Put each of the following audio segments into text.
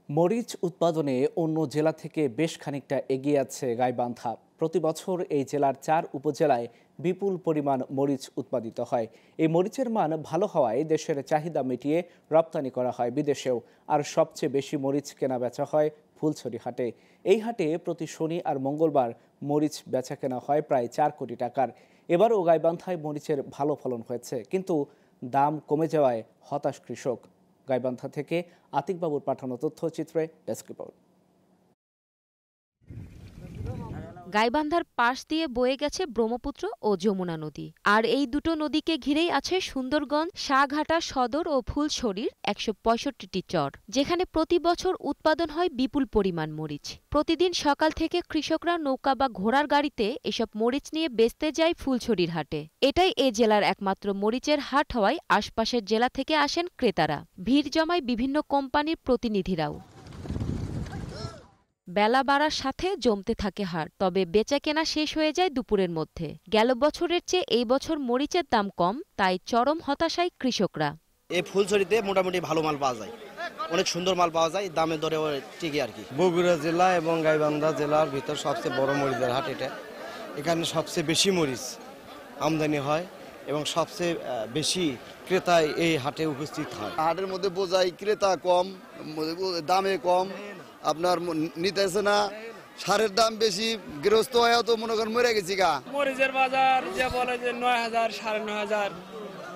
মরিচ উৎপাদনে অন্য জেলা থেকে বেশ খানিকটা এগিয়ে আছে গাইবান্ধা। প্রতি বছর এই জেলার 4 উপজেলায় বিপুল পরিমাণ মরিচ উৎপাদিত হয়। এই মরিচের মান ভালো হওয়ায় দেশের চাহিদা মিটিয়ে রপ্তানি করা হয় বিদেশেও। আর সবচেয়ে বেশি মরিচ কেনা বেচা হয় ফুলছড়ি হাটে। এই হাটে প্রতি শনি আর মঙ্গলবার মরিচ বেচা কেনা হয় প্রায় 4 কোটি টাকার। এবারও গাইবান্ধায় মরিচের ভালো ফলন হয়েছে, কিন্তু দাম কমে যাওয়ায় হতাশ কৃষক। গাইবান্ধা থেকে আতিকবাবুর পাঠানো তথ্যচিত্রে ডেস্ক রিপোর্ট। গাইবান্ধার পাশ দিয়ে বয়ে গেছে ব্রহ্মপুত্র ও যমুনা নদী, আর এই দুটো নদীকে ঘিরেই আছে সুন্দরগঞ্জ, শাহঘাটা সদর ও ফুলছড়ির ১৬৫টি চর, যেখানে প্রতি বছর উৎপাদন হয় বিপুল পরিমাণ মরিচ। প্রতিদিন সকাল থেকে কৃষকরা নৌকা বা ঘোড়ার গাড়িতে এসব মরিচ নিয়ে বেচতে যায় ফুলছড়ির হাটে। এটাই এ জেলার একমাত্র মরিচের হাট হওয়ায় আশপাশের জেলা থেকে আসেন ক্রেতারা। ভিড় জমায় বিভিন্ন কোম্পানির প্রতিনিধিরাও। বেলা বাড়ার সাথে জমতে থাকে হাট, তবে বেচা কেনা শেষ হয়ে যায় দুপুরের মধ্যে। গেল বছরের চেয়ে এই বছর মরিচের দাম কম, তাই চরম হতাশায় কৃষকরা। এই ফুলছড়িতে মোটামুটি ভালো মাল পাওয়া যায়, অনেক সুন্দর মাল পাওয়া যায়, দামে দরে ঠিকই আর কি। বগুড়া জেলা এবং গাইবান্ধা জেলার ভিতর সবচেয়ে বড় মরিচের হাট এটা। এখানে সবচেয়ে বেশি মরিচ আমদানি হয় এবং সবচেয়ে বেশি ক্রেতা এই হাটে উপস্থিত হয়। হাটের মধ্যে বোঝাই ক্রেতা কম, দামে কম, আপনার নিতেছে না, সারের দাম বেশি, গৃহস্থ হয়েও তো মনে করেন মরে গেছি গা। মরিচের বাজার যে বলে যে ৯,০০০ ৯,৫০০,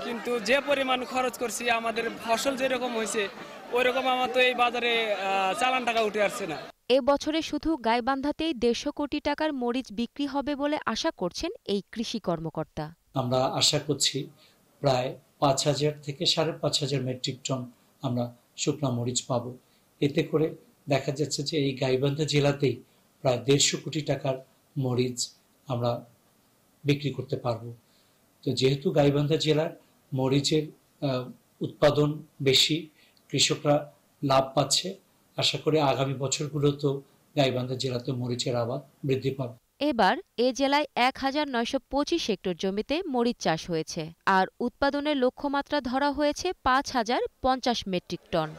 কিন্তু যে পরিমাণ খরচ করছি আমাদের ফসল যেরকম হয়েছে ওই রকম আমার তো এই বাজারে চালান টাকা উঠে আসছে না। এ বছরে শুধু গাইবান্ধাতেই ১৫০ কোটি টাকার মরিচ বিক্রি হবে বলে আশা করছেন এই কৃষি কর্মকর্তা। আমরা আশা করছি প্রায় ৫,০০০ থেকে ৫,৫০০ মেট্রিক টন আমরা শুকনা মরিচ পাবো। এতে করে দেখা যাচ্ছে যে এই গাইবান্ধা জেলাতেই প্রায় ১৫০ কোটি টাকার মরিচ আমরা বিক্রি করতে পারবো। তো যেহেতু গাইবান্ধা জেলার মরিচের উৎপাদন বেশি, কৃষকরা লাভ পাচ্ছে, আশা করি আগামী বছরগুলোতেও গাইবান্ধা জেলাতে মরিচের আবাদ বৃদ্ধি পাবে। এবার এ জেলায় ১,৯২৫ হেক্টর জমিতে মরিচ চাষ হয়েছে, আর উৎপাদনের লক্ষ্যমাত্রা ধরা হয়েছে ৫,০৫০ metric tonne.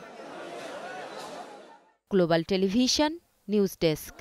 Global television news desk.